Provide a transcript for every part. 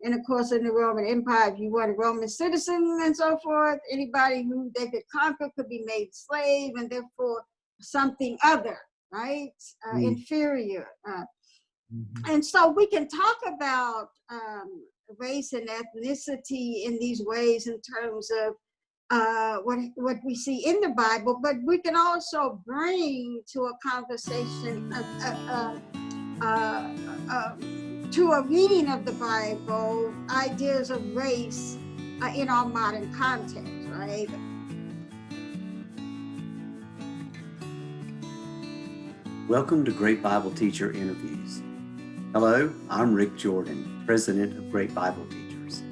And of course, in the Roman Empire, if you were a Roman citizen and so forth, anybody who they could conquer could be made slave, and therefore something other, right? Inferior. And so we can talk about race and ethnicity in these ways in terms of what we see in the Bible, but we can also bring to a conversation to a reading of the Bible ideas of race in our modern context, right? Welcome to Great Bible Teacher Interviews. Hello, I'm Rick Jordan, President of Great Bible Teachers.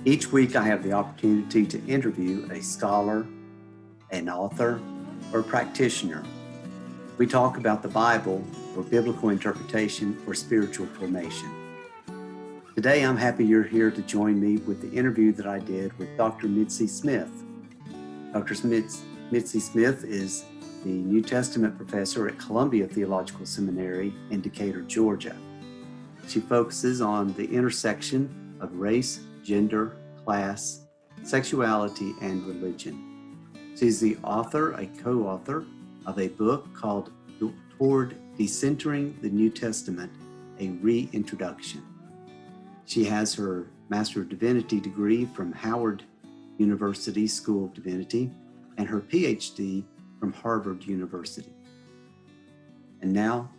Each week I have the opportunity to interview a scholar, an author, or a practitioner. We talk about the Bible or biblical interpretation or spiritual formation. Today I'm happy you're here to join me with the interview that I did with Dr. Mitzi Smith. Dr. Mitzi Smith is the New Testament professor at Columbia Theological Seminary in Decatur, Georgia. She focuses on the intersection of race, gender, class, sexuality, and religion. She's the author, a co-author, of a book called Toward Decentering the New Testament, a Reintroduction. She has her Master of Divinity degree from Howard University School of Divinity and her PhD from Harvard University. And now,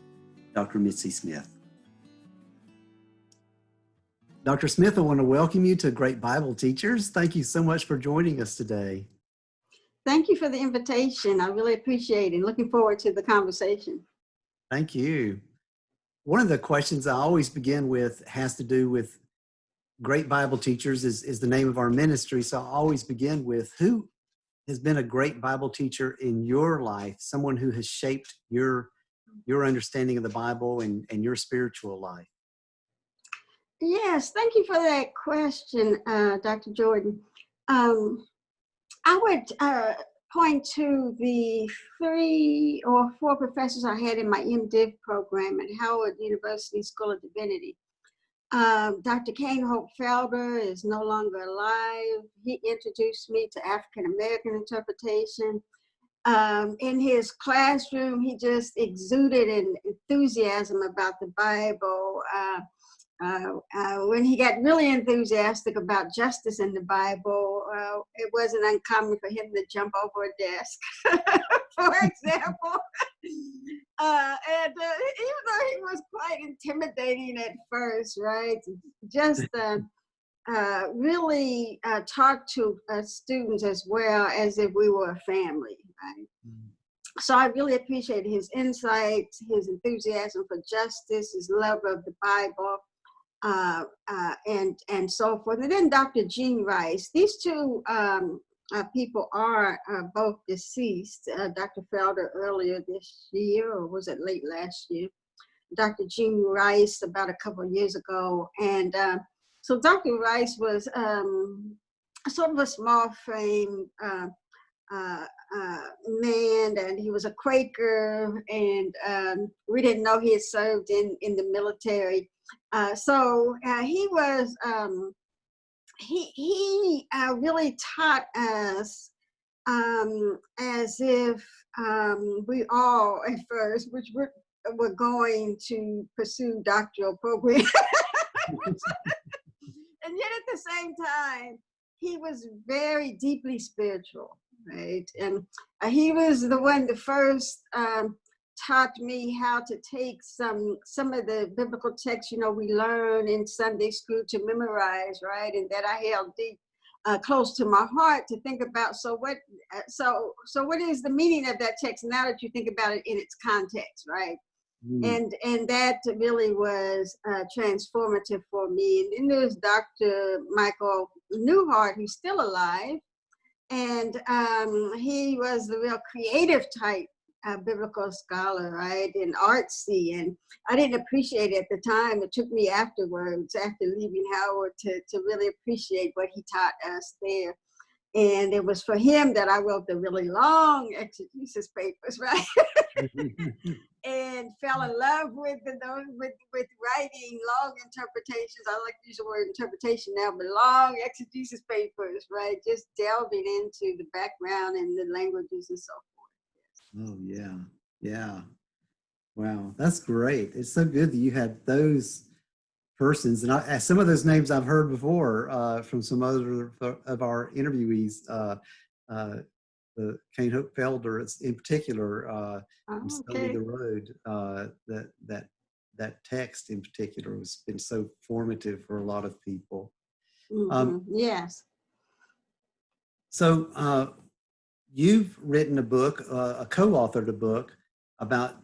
Dr. Mitzi Smith. Dr. Smith, I want to welcome you to Great Bible Teachers. Thank you so much for joining us today. Thank you for the invitation. I really appreciate it. Looking forward to the conversation. Thank you. One of the questions I always begin with has to do with Great Bible Teachers is the name of our ministry. So I always begin with who has been a great Bible teacher in your life, someone who has shaped your understanding of the Bible and your spiritual life. Yes, thank you for that question, Dr. Jordan. I would point to the 3 or 4 professors I had in my MDiv program at Howard University School of Divinity. Dr. Kane Hope Felder is no longer alive. He introduced me to African American interpretation. In his classroom, he just exuded an enthusiasm about the Bible. When he got really enthusiastic about justice in the Bible, it wasn't uncommon for him to jump over a desk, for example. And even though he was quite intimidating at first, right, just really talked to students as well as if we were a family, right? So I really appreciated his insights, his enthusiasm for justice, his love of the Bible, and so forth. And then Dr. Jean Rice. These two people are both deceased. Dr. Felder earlier this year, or was it late last year? Dr. Jean Rice about a couple of years ago. And so Dr. Rice was sort of a small frame man, and he was a Quaker, and we didn't know he had served in the military. So he was, he really taught us as if we all at first, which were going to pursue doctoral programs. And yet at the same time, he was very deeply spiritual, right? And he was the first taught me how to take some of the biblical texts, we learn in Sunday school to memorize, right? And that I held deep, close to my heart to think about. So what is the meaning of that text now that you think about it in its context, right? And that really was transformative for me. And then there's Dr. Michael Newhart, who's still alive, and he was the real creative type biblical scholar, right, and artsy, and I didn't appreciate it at the time. It took me afterwards, after leaving Howard, to really appreciate what he taught us there. And it was for him that I wrote the really long exegesis papers, right? And fell in love with writing long interpretations. I like to use the word interpretation now, but long exegesis papers, right? Just delving into the background and the languages and so forth. Oh, yeah. Yeah. Wow. That's great. It's so good that you had those persons. And some of those names I've heard before from some other of our interviewees. The Kane Hope Felder, in particular, Study the Road, that text in particular has been so formative for a lot of people. Yes. So you've written a book, co-authored a book about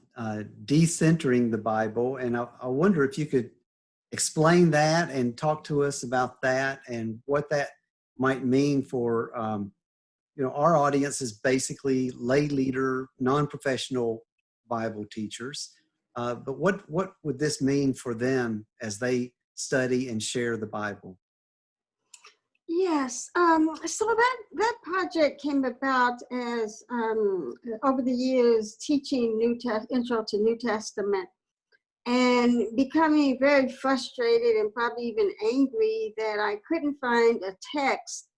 decentering the Bible, and I wonder if you could explain that and talk to us about that and what that might mean for our audience is basically lay leader, non-professional Bible teachers. But what would this mean for them as they study and share the Bible? Yes. So that project came about as over the years teaching Intro to New Testament, and becoming very frustrated and probably even angry that I couldn't find a text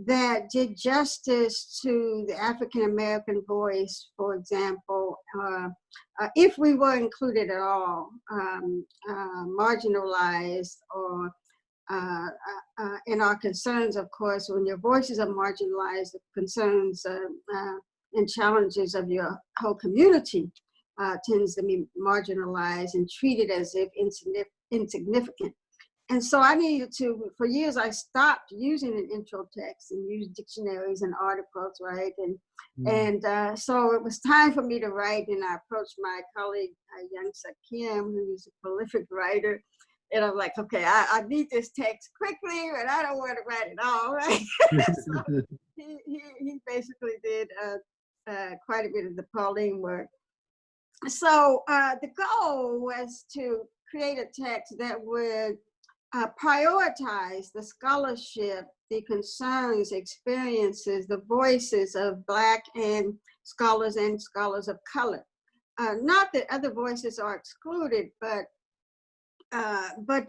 that did justice to the African American voice, for example, if we were included at all, marginalized, or in our concerns, of course, when your voices are marginalized, the concerns and challenges of your whole community tends to be marginalized and treated as if insignificant. And so I needed to, for years, I stopped using an intro text and used dictionaries and articles, right? And so it was time for me to write, and I approached my colleague, Youngsa Kim, who's a prolific writer. And I'm like, okay, I need this text quickly, but I don't want to write it all, right? So he basically did quite a bit of the Pauline work. So the goal was to create a text that would prioritize the scholarship, the concerns, experiences, the voices of Black and scholars of color. Not that other voices are excluded, but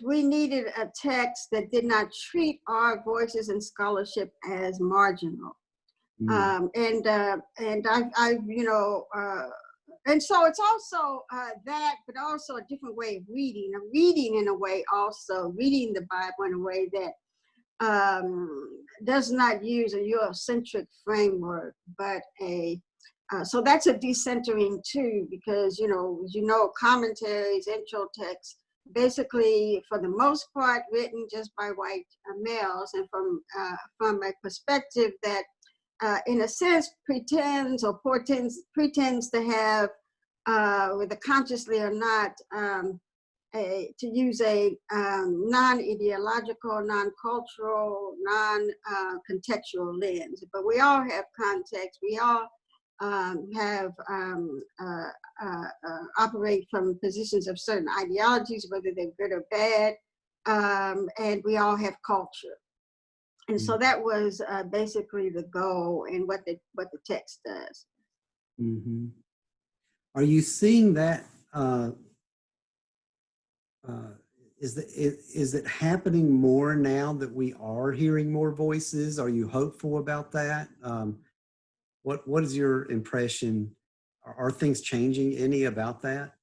we needed a text that did not treat our voices and scholarship as marginal. And so it's also that, but also a different way of reading in a way, also reading the Bible in a way that does not use a Eurocentric framework, but so that's a decentering too, because commentaries, intro texts, basically for the most part written just by white males, and from a perspective that in a sense pretends to have, whether consciously or not, to use a non-ideological, non-cultural, non-contextual lens. But we all have context. We all operate from positions of certain ideologies, whether they're good or bad, and we all have culture. And so that was basically the goal and what the text does. Mm-hmm. Are you seeing that? Is it happening more now that we are hearing more voices? Are you hopeful about that? What is your impression? Are things changing any about that?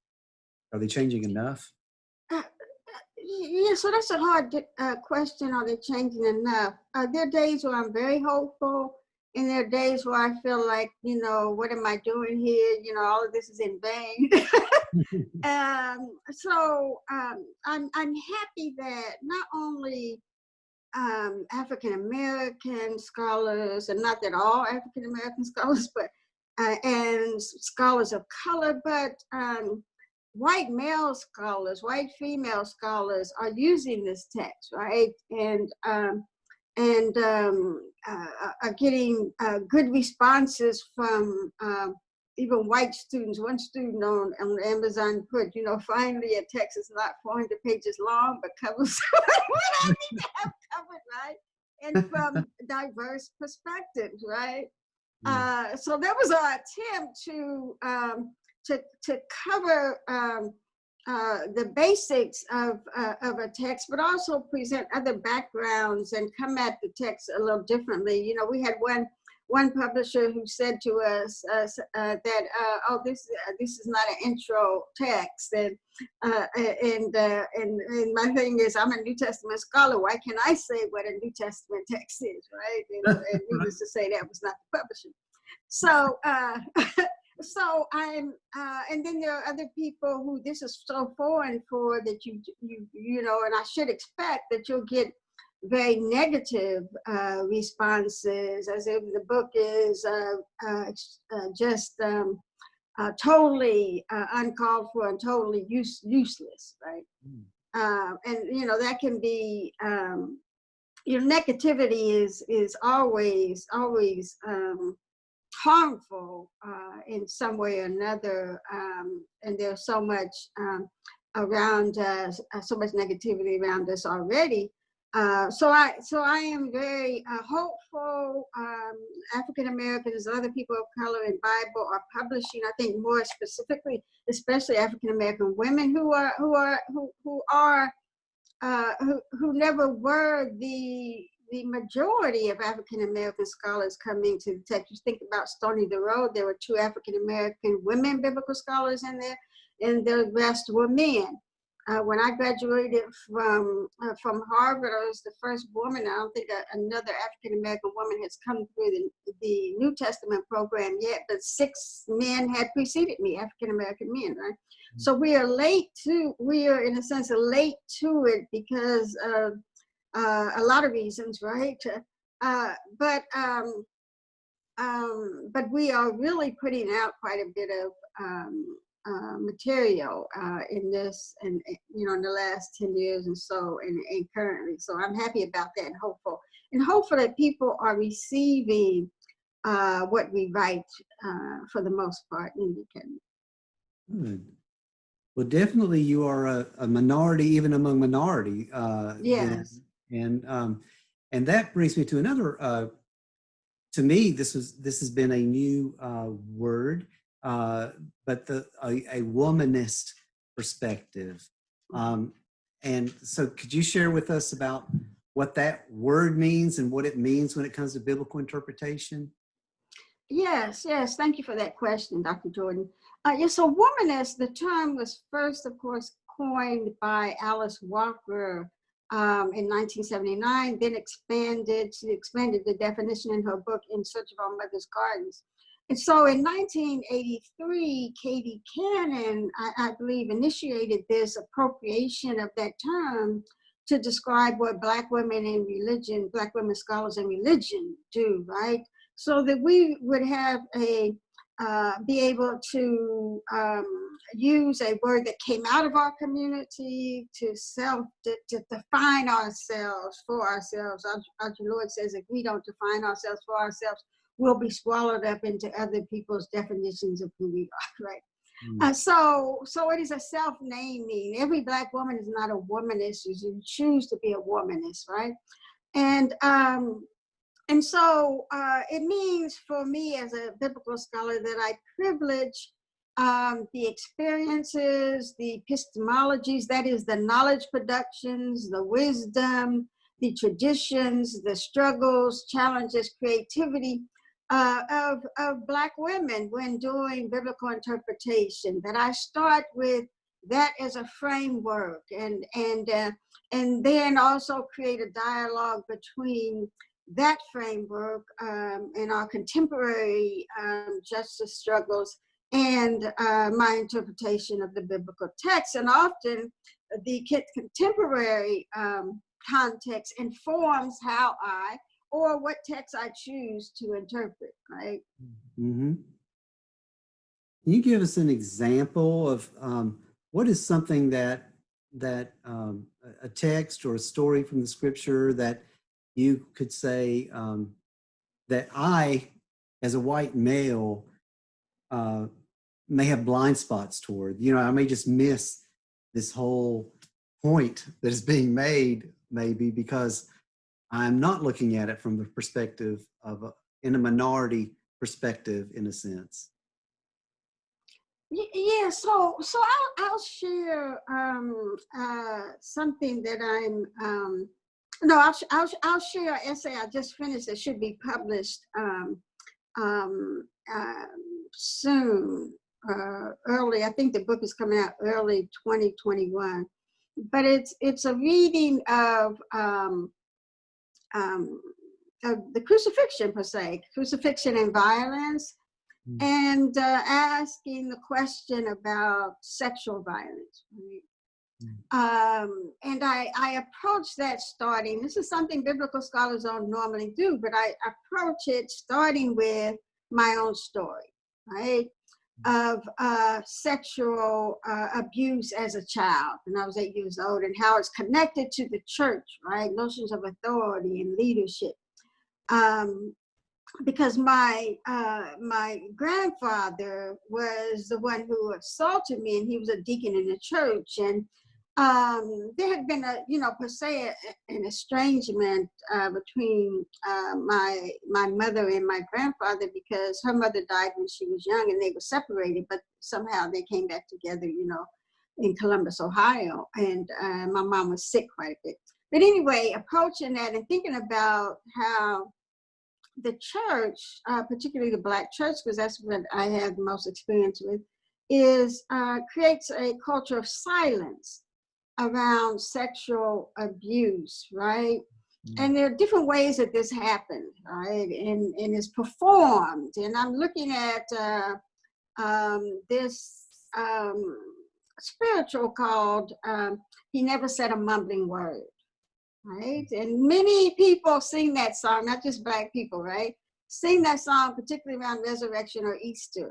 Are they changing enough? Yeah, so that's a hard question. Are they changing enough? There are days where I'm very hopeful, and there are days where I feel like, what am I doing here? All of this is in vain. So I'm happy that not only African American scholars, and not that all African American scholars, but and scholars of color, but white male scholars, white female scholars are using this text, right? And are getting good responses from even white students. One student on Amazon put, finally a text is not 400 pages long, but covers what I need to have covered, right? and from diverse perspectives, right? Mm. So that was our attempt to cover the basics of a text, but also present other backgrounds and come at the text a little differently. You know, we had one publisher who said to us that oh, this is not an intro text, and my thing is, I'm a New Testament scholar. Why can't I say what a New Testament text is, right? And needless to say, that was not the publisher. So so I'm and then there are other people who this is so foreign for that you know, and I should expect that you'll get very negative responses, as if the book is just totally uncalled for and totally useless, right? And you know, that can be you know, negativity is always harmful in some way or another, and there's so much around us, so much negativity around us already. So I am very hopeful. African Americans and other people of color in Bible are publishing. I think more specifically, especially African American women who never were the majority of African American scholars coming to the text. You think about Stony the Road, there were 2 African American women biblical scholars in there, and the rest were men. When I graduated from Harvard, I was the first woman. I don't think another African American woman has come through the New Testament program yet, but 6 men had preceded me, African American men, right? So we are in a sense late to it because of a lot of reasons, right? But we are really putting out quite a bit of material in this, and you know, in the last 10 years and so, and currently. So I'm happy about that, and hopeful that people are receiving what we write for the most part independently. Good. Well, definitely you are a minority, even among minority. Yes. And that brings me to another. To me, this has been a new word, but a womanist perspective. And so, could you share with us about what that word means and what it means when it comes to biblical interpretation? Yes. Thank you for that question, Dr. Jordan. Yes, so womanist, the term was first, of course, coined by Alice Walker in 1979, then she expanded the definition in her book, In Search of Our Mother's Gardens. And so in 1983, Katie Cannon, I believe, initiated this appropriation of that term to describe what Black women in religion, Black women scholars in religion do, right? So that we would have be able to use a word that came out of our community to define ourselves for ourselves. Our Lord says, if we don't define ourselves for ourselves, we'll be swallowed up into other people's definitions of who we are, right? So it is a self-naming. Every Black woman is not a womanist. You choose to be a womanist, right? And so it means for me as a biblical scholar that I privilege the experiences, the epistemologies, that is the knowledge productions, the wisdom, the traditions, the struggles, challenges, creativity of Black women when doing biblical interpretation, that I start with that as a framework, and then also create a dialogue between that framework and our contemporary justice struggles and my interpretation of the biblical text. And often the contemporary context informs how or what text I choose to interpret, right? Mm-hmm. Can you give us an example of what is something that a text or a story from the scripture that you could say that I, as a white male, may have blind spots toward? You know, I may just miss this whole point that is being made, maybe because I'm not looking at it from the perspective of in a minority perspective, in a sense. Yeah, so I'll share something that no, I'll share an essay I just finished that should be published um, soon, early. I think the book is coming out early 2021, but it's a reading of the crucifixion per se, crucifixion and violence, and asking the question about sexual violence. Right? And I approach that starting, this is something biblical scholars don't normally do, but I approach it starting with my own story, right? Of sexual abuse as a child when I was 8 years old, and how it's connected to the church, right? Notions of authority and leadership. Because my grandfather was the one who assaulted me, and he was a deacon in the church, and there had been per se an estrangement between my mother and my grandfather, because her mother died when she was young and they were separated, but somehow they came back together, in Columbus, Ohio, and my mom was sick quite a bit. But anyway, approaching that and thinking about how the church, particularly the Black church, because that's what I have the most experience with, is creates a culture of silence around sexual abuse, right? And there are different ways that this happened, right? And it's performed. And I'm looking at this spiritual called He Never Said a Mumbling Word, right? And many people sing that song, not just Black people, right? Sing that song, particularly around Resurrection or Easter,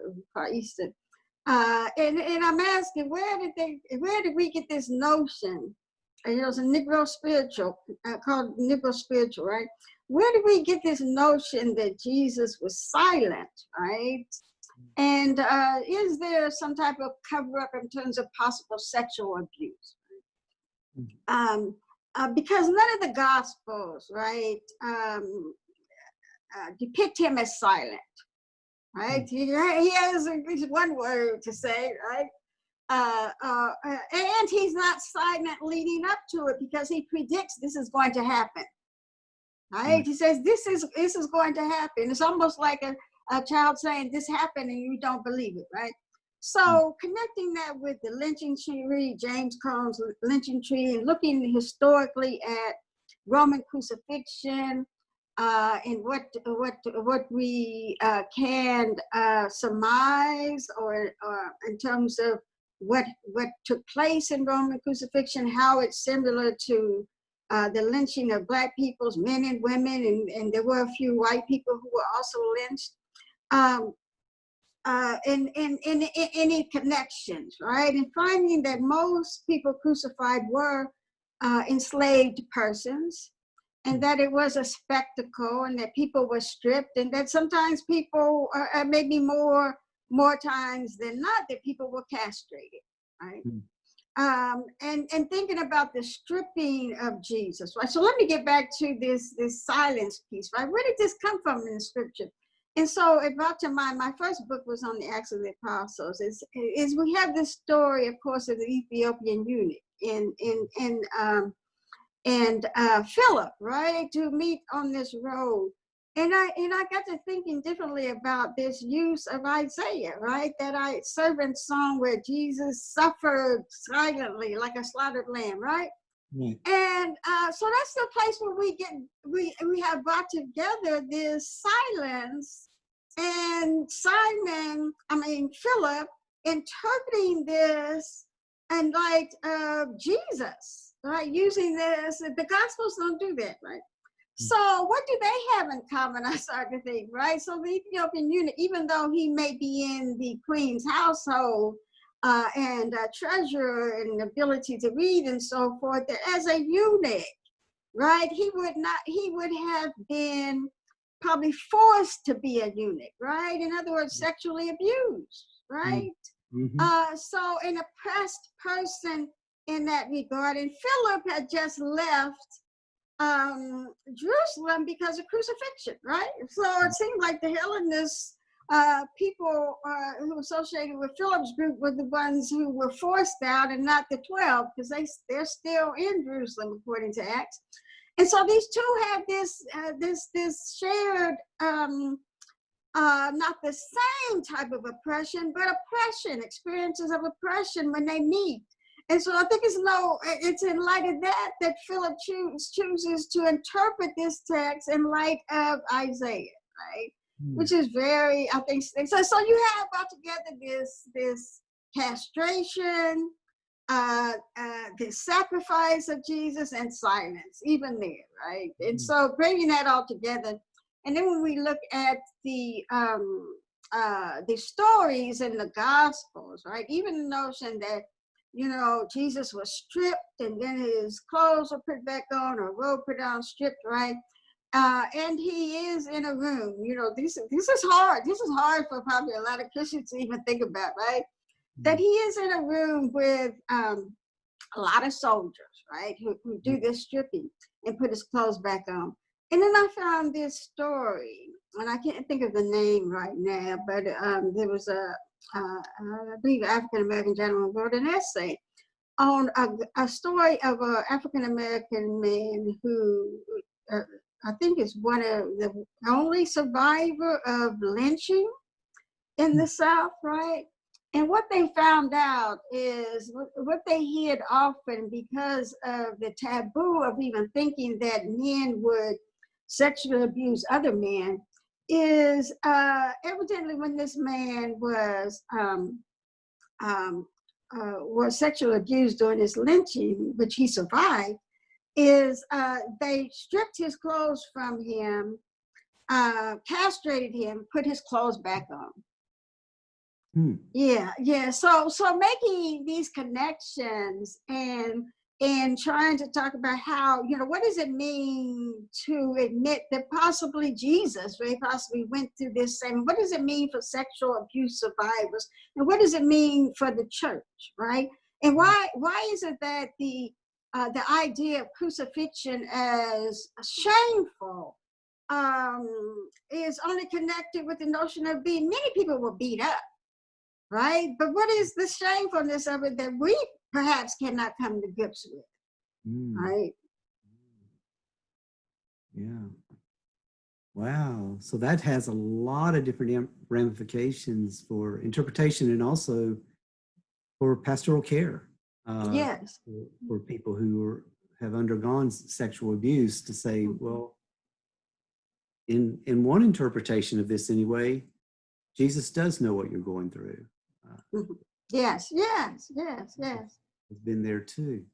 and I'm asking, where did we get this notion? And it was a Negro spiritual, called Negro spiritual, right? Where did we get this notion that Jesus was silent, right? And is there some type of cover up in terms of possible sexual abuse? Because none of the Gospels, right, depict him as silent, right? He has one word to say, right? And he's not silent leading up to it, because he predicts this is going to happen, right? He says this is going to happen. It's almost like a child saying this happened and you don't believe it, right? So connecting that with the lynching tree, James Cone's lynching tree, and looking historically at Roman crucifixion, and what we can surmise, or in terms of what took place in Roman crucifixion, how it's similar to the lynching of Black peoples, men and women, and there were a few white people who were also lynched. In any connections, right? And finding that most people crucified were enslaved persons, and that it was a spectacle, and that people were stripped, and that sometimes people, maybe more times than not, that people were castrated, right? And thinking about the stripping of Jesus, right? So let me get back to this silence piece, right? Where did this come from in the scripture? And so it brought to mind, my first book was on the Acts of the Apostles. Is we have this story, of course, of the Ethiopian eunuch and Philip, right, to meet on this road. And I got to thinking differently about this use of Isaiah, right? That servant song where Jesus suffered silently like a slaughtered lamb, right? And so that's the place where we have brought together this silence, and Philip interpreting this in light of Jesus, right? Using this, the Gospels don't do that, right? So what do they have in common, I start to think, right? So the Ethiopian eunuch, even though he may be in the queen's household, and treasure and ability to read and so forth, that as a eunuch, right, he would have been probably forced to be a eunuch, right? In other words, sexually abused, right? So an oppressed person in that regard. And Philip had just left Jerusalem because of crucifixion, right? So it seemed like the Hellenists, people who associated with Philip's group were the ones who were forced out and not the 12, because they're still in Jerusalem according to Acts. And so these two have this shared, not the same type of oppression, but oppression, experiences of oppression when they meet. And so I think it's in light of that Philip chooses to interpret this text in light of Isaiah, right? Which is very, I think, so you have altogether this castration, the sacrifice of Jesus, and silence, even there, right? And so bringing that all together, and then when we look at the stories in the Gospels, right? Even the notion that, Jesus was stripped and then his clothes were put back on, or robe put on, stripped, right? And he is in a room. This is hard. This is hard for probably a lot of Christians to even think about, right? That he is in a room with a lot of soldiers, right, who do this stripping and put his clothes back on. And then I found this story, and I can't think of the name right now, but there was I believe, African-American gentleman wrote an essay on a story of an African-American man who I think is one of the only survivor of lynching in the South, right? And what they found out is what they hid often because of the taboo of even thinking that men would sexually abuse other men is evidently when this man was sexually abused during his lynching, which he survived, is they stripped his clothes from him, castrated him, put his clothes back on. Yeah. So making these connections and trying to talk about how, what does it mean to admit that possibly Jesus very possibly went through this same, what does it mean for sexual abuse survivors? And what does it mean for the church, right? And why is it that the idea of crucifixion as shameful is only connected with the notion of many people were beat up, right? But what is the shamefulness of it that we perhaps cannot come to grips with, right? Yeah. Wow. So that has a lot of different ramifications for interpretation and also for pastoral care. Yes. For people who have undergone sexual abuse, to say, well, in one interpretation of this anyway, Jesus does know what you're going through. Yes. Has been there too.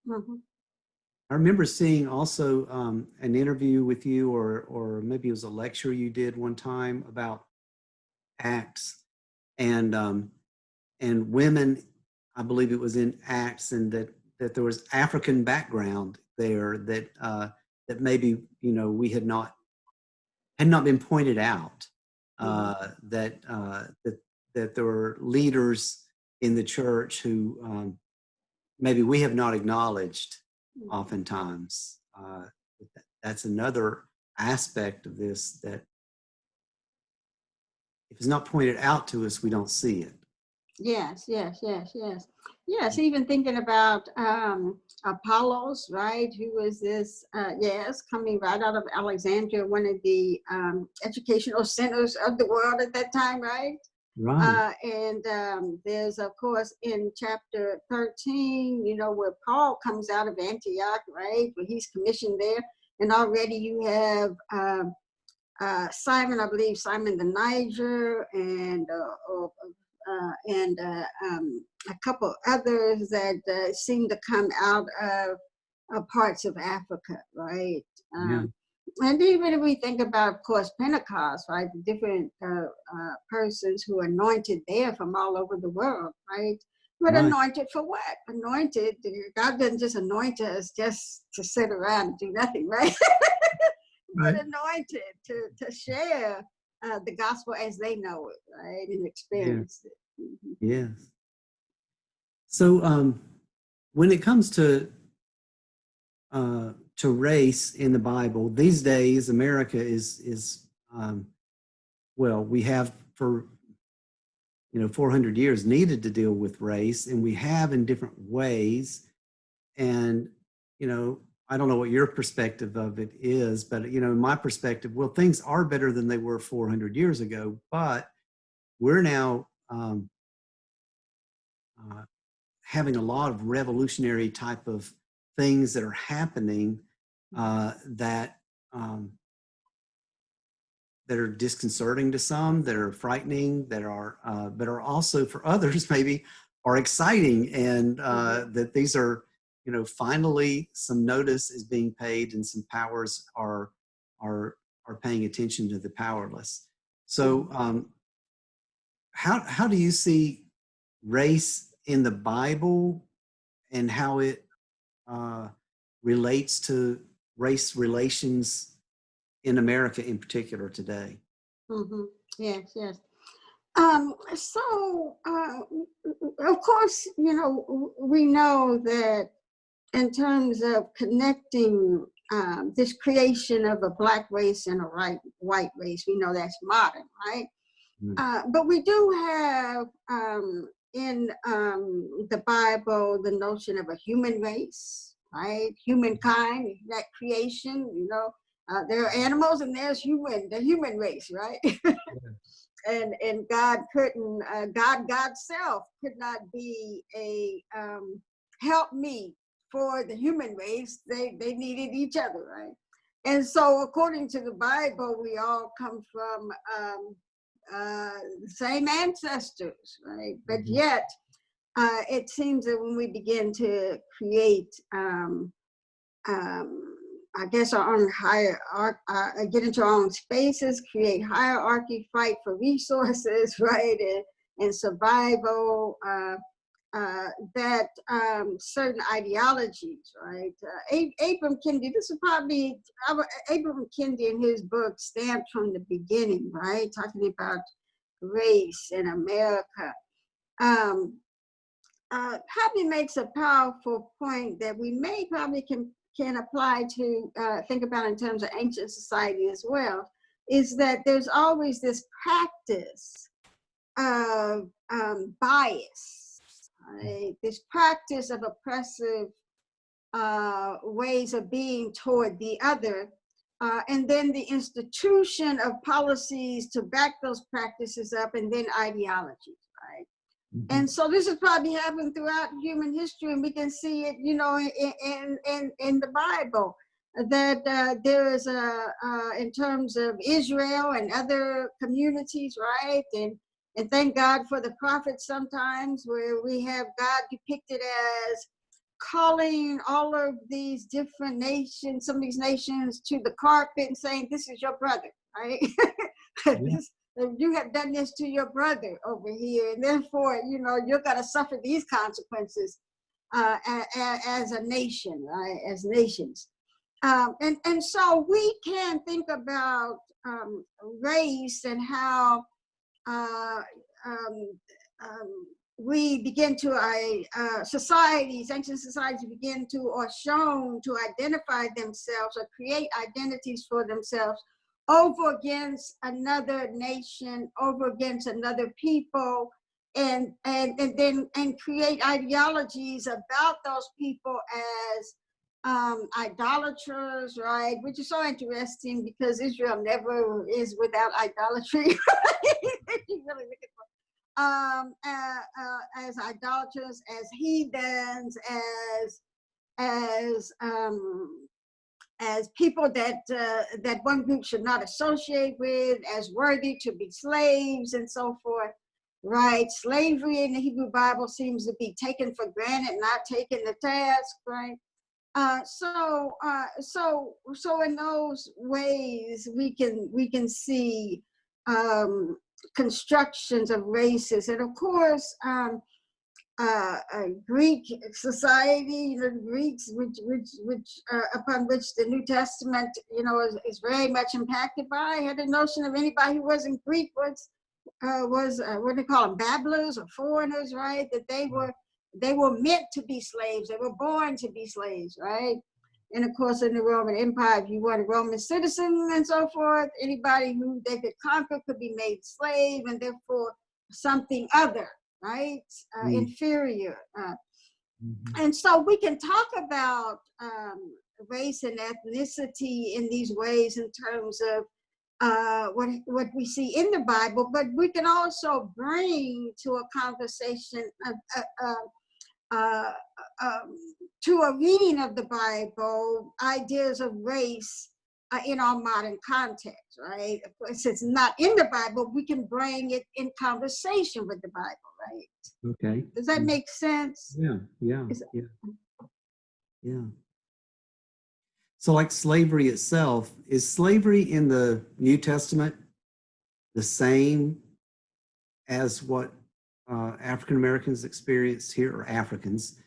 I remember seeing also an interview with you, or maybe it was a lecture you did one time about Acts and women. I believe it was in Acts, and that there was African background there that maybe we had not been pointed out, that there were leaders in the church who maybe we have not acknowledged oftentimes. That's another aspect of this, that if it's not pointed out to us, we don't see it. Yes. Even thinking about Apollos, right? Who was this, coming right out of Alexandria, one of the educational centers of the world at that time, right? Right. And there's, of course, in chapter 13, where Paul comes out of Antioch, right? Where he's commissioned there. And already you have Simon, I believe, Simon the Niger, and a couple others that seem to come out of parts of Africa, right? And even if we think about, of course, Pentecost, right? The different persons who are anointed there from all over the world, right? But anointed for what? Anointed, God doesn't just anoint us just to sit around and do nothing, right? But anointed to share the gospel as they know it, right? And experience it. Yes. So when it comes to to race in the Bible. These days, America is well, we have for 400 years needed to deal with race, and we have in different ways. And I don't know what your perspective of it is, but in my perspective, well, things are better than they were 400 years ago, but we're now having a lot of revolutionary type of things that are happening that are disconcerting to some, that are frightening, that are but are also for others maybe are exciting, and that these are finally some notice is being paid, and some powers are paying attention to the powerless. So how do you see race in the Bible, and how it relates to race relations in America in particular today? Mm-hmm. Yes. So, of course, we know that in terms of connecting this creation of a Black race and a white race, we know that's modern, right? But we do have in the Bible the notion of a human race, right? Humankind, that creation, there are animals and there's the human race, right? And God couldn't, God's self could not be a help me for the human race. They needed each other, right? And so according to the Bible, we all come from the same ancestors, right? But yet, it seems that when we begin to create, I guess, our own get into our own spaces, create hierarchy, fight for resources, right, and survival, that certain ideologies, right? Abram Kendi, this is probably Abram Kendi in his book, Stamped from the Beginning, right? Talking about race in America. Probably makes a powerful point that we may probably can apply to think about in terms of ancient society as well, is that there's always this practice of bias, right? This practice of oppressive ways of being toward the other, and then the institution of policies to back those practices up, and then ideologies, right? And so this has probably happened throughout human history, and we can see it, in the Bible, that there is in terms of Israel and other communities, right? And thank God for the prophets sometimes, where we have God depicted as calling all of these different nations, some of these nations, to the carpet and saying, "This is your brother," right? You have done this to your brother over here, and therefore, you're going to suffer these consequences as a nation, right? As nations. And so we can think about race and how we begin to, ancient societies begin to, or shown to identify themselves or create identities for themselves over against another nation, over against another people, and create ideologies about those people as idolaters, right? Which is so interesting, because Israel never is without idolatry. You really look at as idolaters, as heathens, as people that one group should not associate with, as worthy to be slaves, and so forth, right? Slavery in the Hebrew Bible seems to be taken for granted, not taken to task, right? So in those ways, we can see constructions of races, and of course, Greek society, the Greeks, which upon which the New Testament, is very much impacted by, had the notion of anybody who wasn't Greek was what do they call them, babblers or foreigners, right? That they were meant to be slaves. They were born to be slaves, right? And of course, in the Roman Empire, if you were a Roman citizen and so forth, anybody who they could conquer could be made slave, and therefore something other, right? Inferior. And so we can talk about race and ethnicity in these ways in terms of what we see in the Bible, but we can also bring to a conversation to a reading of the Bible ideas of race in our modern context, right? Since it's not in the Bible, we can bring it in conversation with the Bible, right? Okay. Does that make sense? Yeah. So like slavery itself, is slavery in the New Testament the same as what African Americans experienced here, or Africans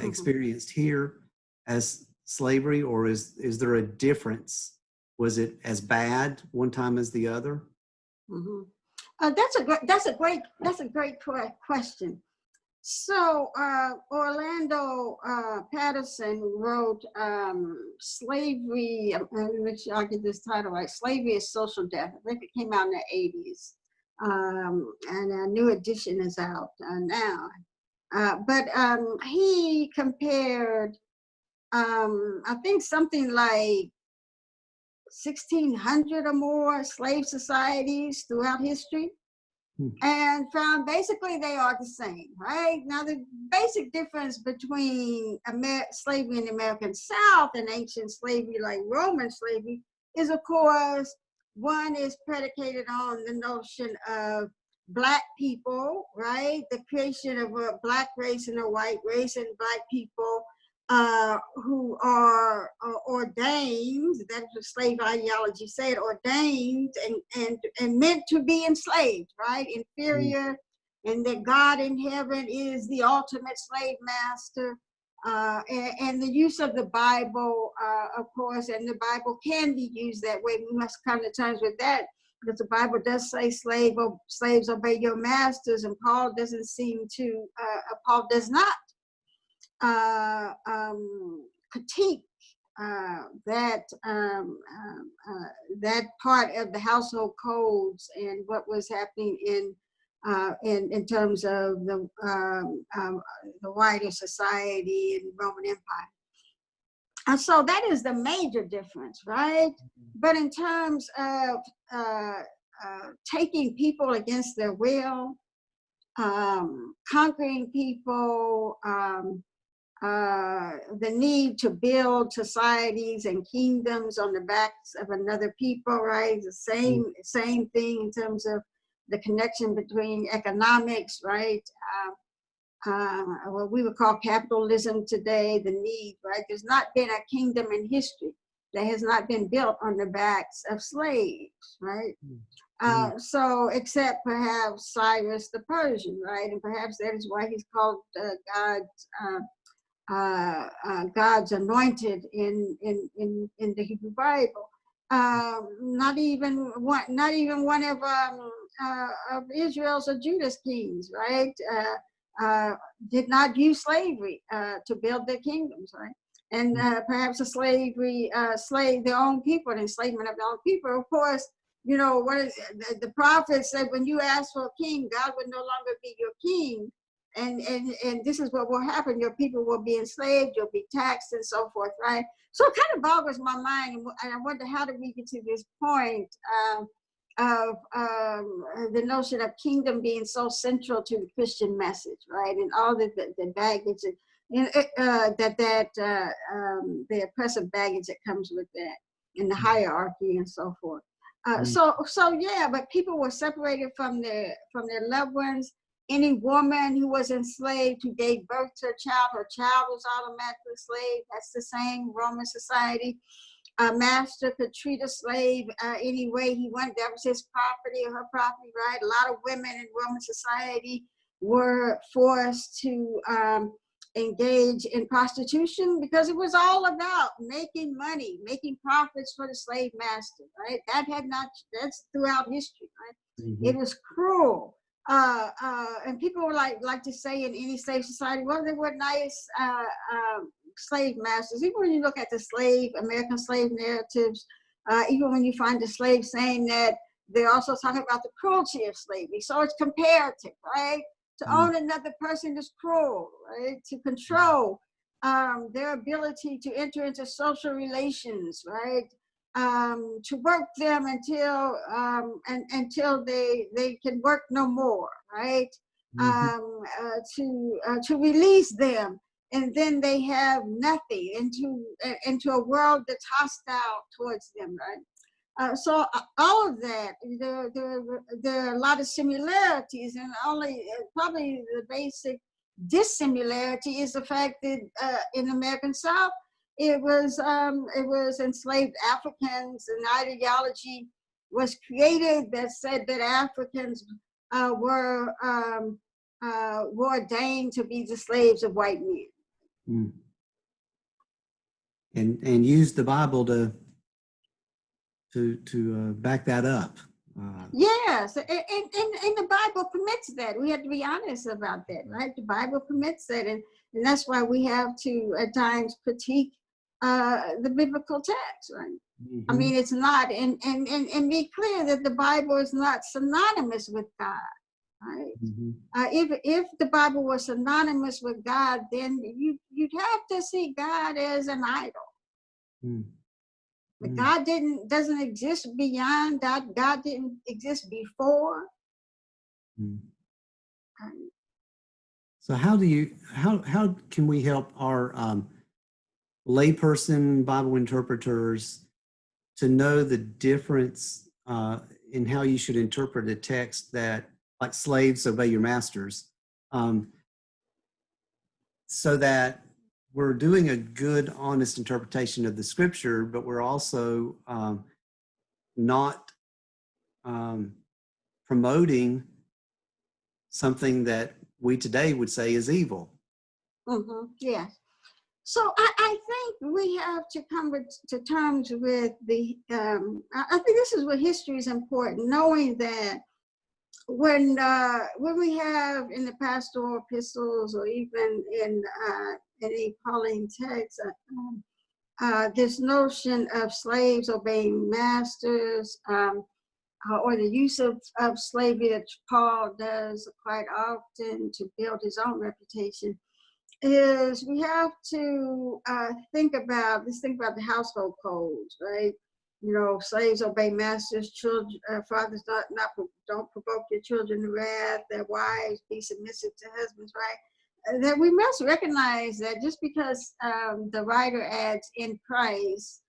experienced here as slavery, or is there a difference? Was it as bad one time as the other? That's a great question. So Orlando Patterson wrote Slavery, make sure I get this title right, Slavery is Social Death. I think it came out in the 80s. And a new edition is out now. But he compared, I think something like 1,600 or more slave societies throughout history, and found basically they are the same, right? Now, the basic difference between slavery in the American South and ancient slavery like Roman slavery is, of course, one is predicated on the notion of Black people, right? The creation of a Black race and a white race, and Black people who are ordained, that's what slave ideology said, ordained and meant to be enslaved, right? Inferior, and that God in heaven is the ultimate slave master. And the use of the Bible, of course, and the Bible can be used that way. We must come to terms with that, because the Bible does say slaves obey your masters, and Paul doesn't seem to, Paul does not critique that part of the household codes and what was happening in terms of the wider society in the Roman Empire. And so that is the major difference, right? But in terms of taking people against their will, conquering people, the need to build societies and kingdoms on the backs of another people, right? The same thing in terms of the connection between economics, right? What we would call capitalism today, the need, right? There's not been a kingdom in history that has not been built on the backs of slaves, right? So, except perhaps Cyrus the Persian, right? And perhaps that is why he's called God's anointed in the Hebrew Bible. Not even one of Israel's or Judah's kings, right? Did not use slavery to build their kingdoms, right? And perhaps their own people, the enslavement of their own people. Of course, you know what is the prophet said: when you ask for a king, God will no longer be your king. And this is what will happen. Your people will be enslaved, you'll be taxed, and so forth, right? So it kind of boggles my mind, and I wonder, how did we get to this point of the notion of kingdom being so central to the Christian message, right? And all the baggage, the oppressive baggage that comes with that, and the hierarchy and so forth. So yeah, but people were separated from their loved ones. Any woman who was enslaved, who gave birth to a child, her child was automatically a slave. That's the same Roman society. A master could treat a slave any way he wanted. That was his property or her property, right? A lot of women in Roman society were forced to engage in prostitution, because it was all about making money, making profits for the slave master, right? That's throughout history, right? It was cruel. And people would like to say in any slave society, well, there were nice slave masters. Even when you look at the American slave narratives, even when you find the slaves saying that, they're also talking about the cruelty of slavery. So it's comparative, right? To own another person is cruel, right? To control their ability to enter into social relations, right? To work them until they can work no more, right? To release them, and then they have nothing, into a world that's hostile towards them, right? So all of that, there are a lot of similarities, and only probably the basic dissimilarity is the fact that in the American South, it was enslaved Africans, and ideology was created that said that Africans were ordained to be the slaves of white men. And use the Bible to back that up. Yes, and the Bible permits that. We have to be honest about that, right? The Bible permits that, and that's why we have to at times critique the biblical text, right? I mean, it's not, and be clear that the Bible is not synonymous with God, right? If the Bible was synonymous with God, then you'd have to see God as an idol. But God doesn't exist beyond that. God didn't exist before. So how can we help our layperson Bible interpreters to know the difference in how you should interpret a text that, like, slaves obey your masters, so that we're doing a good, honest interpretation of the scripture, but we're also not promoting something that we today would say is evil. Yes. So I think we have to come to terms with I think this is where history is important, knowing that when we have in the pastoral epistles, or even in any Pauline text, this notion of slaves obeying masters, or the use of slavery that Paul does quite often to build his own reputation, is we have to think about the household codes, right? You know, slaves obey masters, children, fathers don't provoke your children to wrath, their wives be submissive to husbands, right? That we must recognize that just because the writer adds in Christ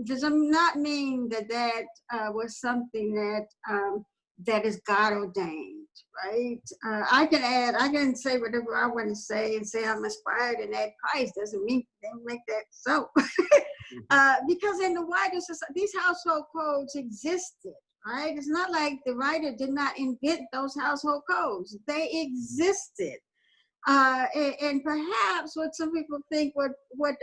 does not mean that was something that is God ordained, right? I can say whatever I want to say and say I'm inspired and add Christ. Doesn't mean they make that so. Because in the wider society, these household codes existed, right? It's not like the writer did not invent those household codes. They existed. And perhaps what some people think what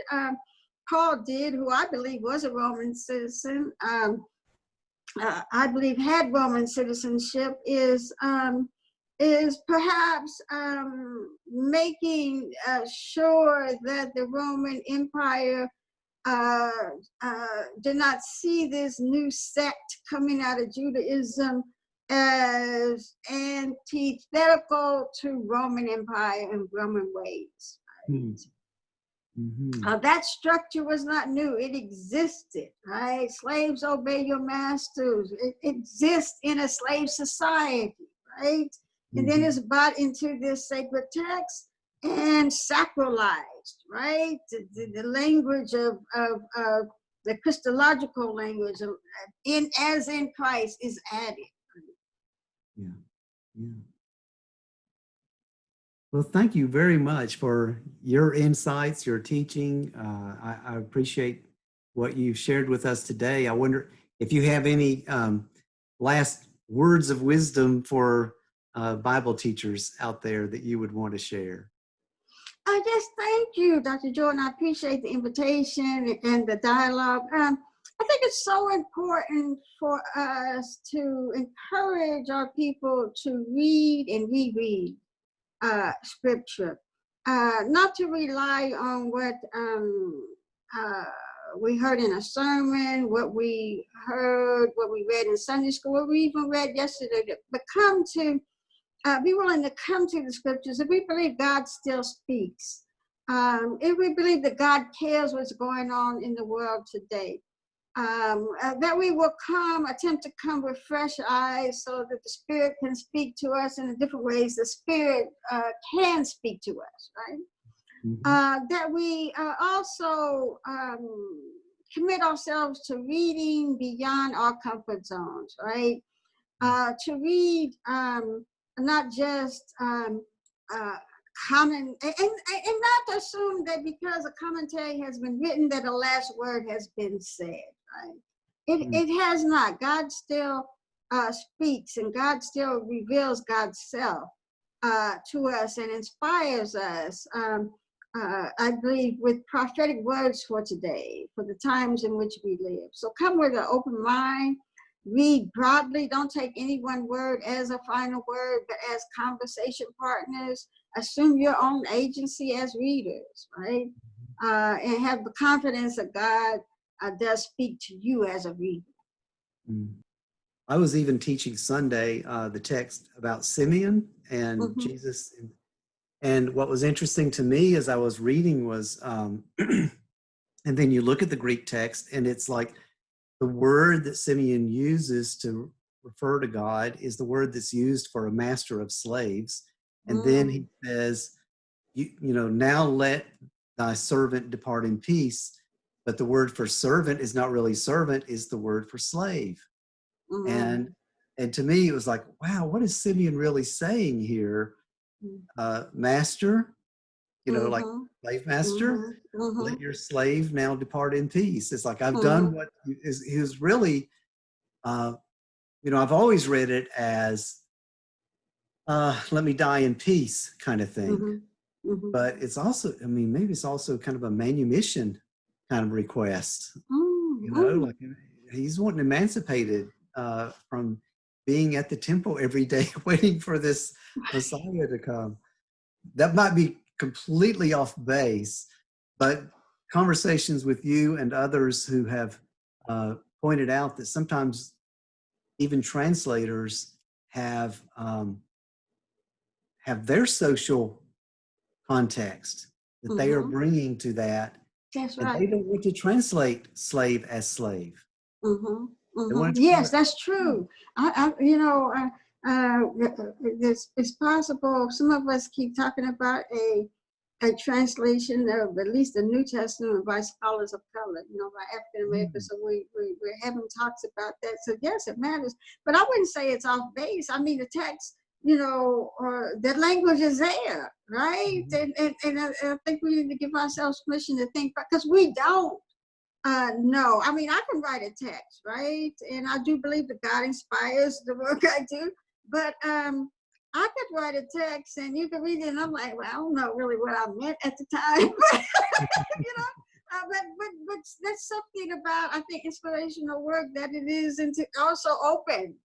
Paul did, who I believe was a Roman citizen, I believe had Roman citizenship, is perhaps making sure that the Roman Empire did not see this new sect coming out of Judaism as antithetical to Roman Empire and Roman ways. Right? That structure was not new. It existed, right? Slaves obey your masters. It exists in a slave society, right? And then it's brought into this sacred text and sacralized, right? The language of the Christological language as in Christ is added. Yeah. Well, thank you very much for your insights, your teaching. I appreciate what you've shared with us today. I wonder if you have any last words of wisdom for Bible teachers out there that you would want to share. I just thank you, Dr. Jordan. I appreciate the invitation and the dialogue. I think it's so important for us to encourage our people to read and reread scripture. not to rely on what we heard in a sermon, what we heard, what we read in Sunday school, what we even read yesterday, but come to be willing to come to the scriptures. If we believe God still speaks, if we believe that God cares what's going on in the world today, that we will attempt to come with fresh eyes so that the Spirit can speak to us in the different ways the Spirit can speak to us, right? That we also commit ourselves to reading beyond our comfort zones, right? To read not just common, and not to assume that because a commentary has been written that the last word has been said, right? It has not. God still speaks, and God still reveals God's self to us and inspires us, I believe, with prophetic words for today, for the times in which we live. So come with an open mind, read broadly, don't take any one word as a final word, but as conversation partners. Assume your own agency as readers, right? And have the confidence that God does speak to you as a reader. I was even teaching Sunday the text about Simeon and Jesus. And what was interesting to me as I was reading was, and then you look at the Greek text, and it's like the word that Simeon uses to refer to God is the word that's used for a master of slaves. And then he says, you know, now let thy servant depart in peace. But the word for servant is not really servant, is the word for slave. And to me, it was like, wow, what is Simeon really saying here? Master, you know, like slave master, let your slave now depart in peace. It's like, I've done what he was really, you know, I've always read it as, let me die in peace kind of thing. But it's also, I mean, maybe it's also kind of a manumission kind of request. You know, like he's wanting emancipated from being at the temple every day waiting for this Messiah to come. That might be completely off base, but conversations with you and others who have pointed out that sometimes even translators have their social context that they are bringing to that. That's and right. they don't want to translate slave as slave. Yes, that's true. You know, it's possible. Some of us keep talking about a translation of at least the New Testament by scholars of color, you know, by African Americans. So we're having talks about that. So yes, it matters. But I wouldn't say it's off base. I mean, the text, you know, that language is there, right? And I think we need to give ourselves permission to think, because we don't. No, I mean, I can write a text, right? And I do believe that God inspires the work I do, but I could write a text and you can read it and I'm like, well, I don't know really what I meant at the time, but, you know, but that's something about, I think, inspirational work, that it is also open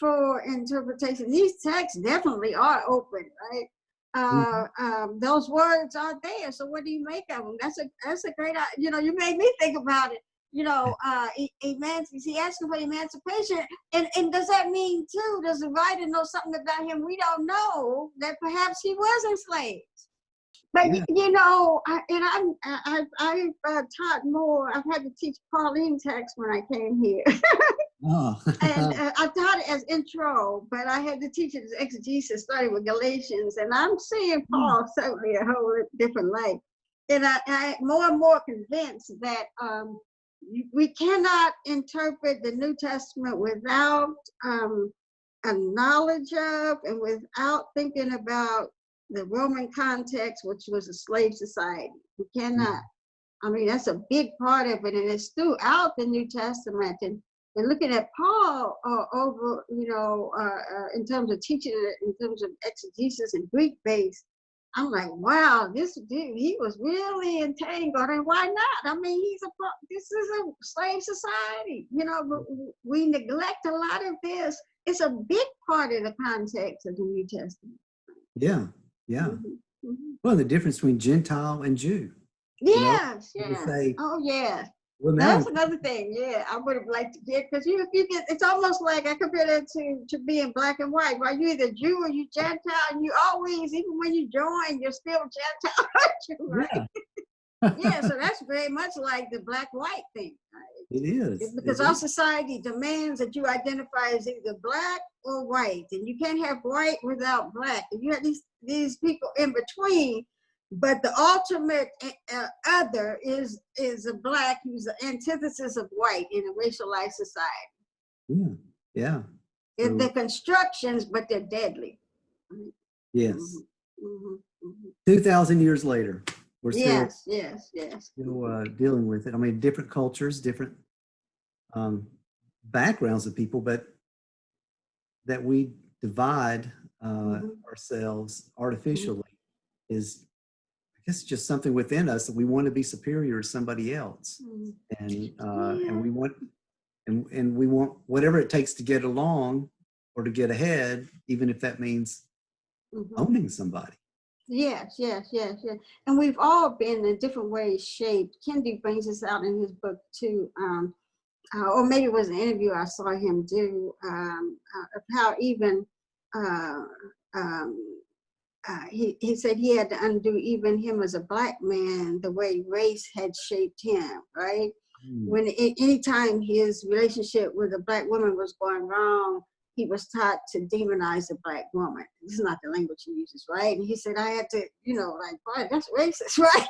for interpretation. These texts definitely are open, right? Those words are there. So what do you make of them? That's a great, you know, you made me think about it. You know, he asking for emancipation, and does that mean too? Does the writer know something about him we don't know, that perhaps he was enslaved? But you know, I've taught more. I've had to teach Pauline text when I came here. And I taught it as intro, but I had to teach it as exegesis, starting with Galatians, and I'm seeing Paul certainly a whole different light. And I more and more convinced that we cannot interpret the New Testament without a knowledge of and without thinking about the Roman context, which was a slave society. We cannot. I mean, that's a big part of it, and it's throughout the New Testament. And looking at Paul over, you know, in terms of teaching, in terms of exegesis and Greek base, I'm like, wow, this dude, he was really entangled, and why not? I mean, this is a slave society, you know, but we neglect a lot of this. It's a big part of the context of the New Testament. Yeah. Well, the difference between Gentile and Jew. You know, Yes, you yes. say, Oh, yeah. well, That's now, another thing. Yeah, I would have liked to get, because if you get, it's almost like I compare that to being black and white, right? You're either Jew or you Gentile, and you always, even when you join, you're still Gentile, aren't you, right? Yeah, so that's very much like the black-white thing, right? it is. Because our society demands that you identify as either black or white, and you can't have white without black. And you have these people in between, but the ultimate other is a black who's the antithesis of white in a racialized society. Yeah, yeah. So, they're constructions, but they're deadly. Yes. 2,000 years later, we're still, still dealing with it. I mean, different cultures, different backgrounds of people, but that we divide ourselves artificially is, I guess, just something within us that we want to be superior to somebody else, and we want whatever it takes to get along or to get ahead, even if that means owning somebody. Yes. And we've all been in different ways shaped. Kendi brings this out in his book too. Or maybe it was an interview I saw him do of how even he said he had to undo even him as a black man, the way race had shaped him, right? When anytime his relationship with a black woman was going wrong, he was taught to demonize a black woman. This is not the language he uses, right? And he said, I had to, like, boy, that's racist, right?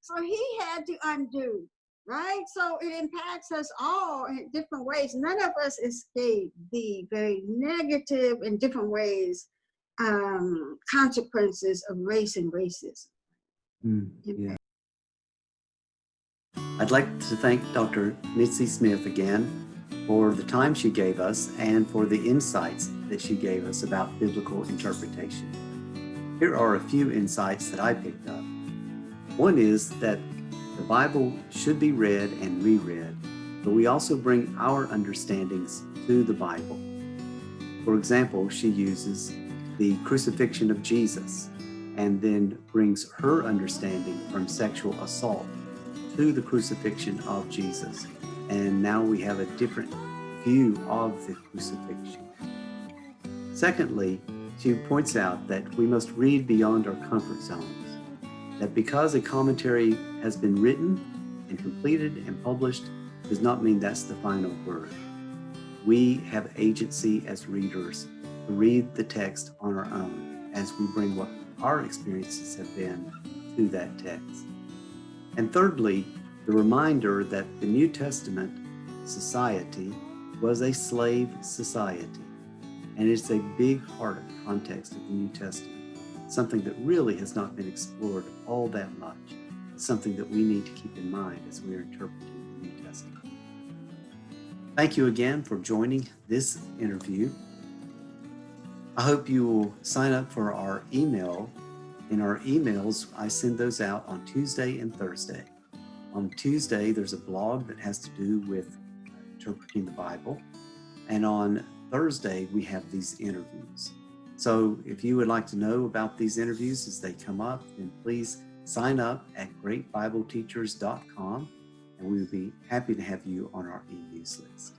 So he had to undo, right? So it impacts us all in different ways. None of us escape the very negative, in different ways, consequences of race and racism. Yeah. I'd like to thank Dr. Mitzi Smith again for the time she gave us and for the insights that she gave us about biblical interpretation. Here are a few insights that I picked up. One is that the Bible should be read and reread, but we also bring our understandings to the Bible. For example, she uses the crucifixion of Jesus and then brings her understanding from sexual assault to the crucifixion of Jesus. And now we have a different view of the crucifixion. Secondly, she points out that we must read beyond our comfort zones, that because a commentary has been written and completed and published does not mean that's the final word. We have agency as readers to read the text on our own as we bring what our experiences have been to that text. And thirdly, the reminder that the New Testament society was a slave society. And it's a big part of the context of the New Testament, something that really has not been explored all that much. It's something that we need to keep in mind as we are interpreting the New Testament. Thank you again for joining this interview. I hope you will sign up for our email. In our emails, I send those out on Tuesday and Thursday. On Tuesday, there's a blog that has to do with interpreting the Bible. And on Thursday, we have these interviews. So if you would like to know about these interviews as they come up, then please sign up at greatbibleteachers.com, and we would be happy to have you on our e-news list.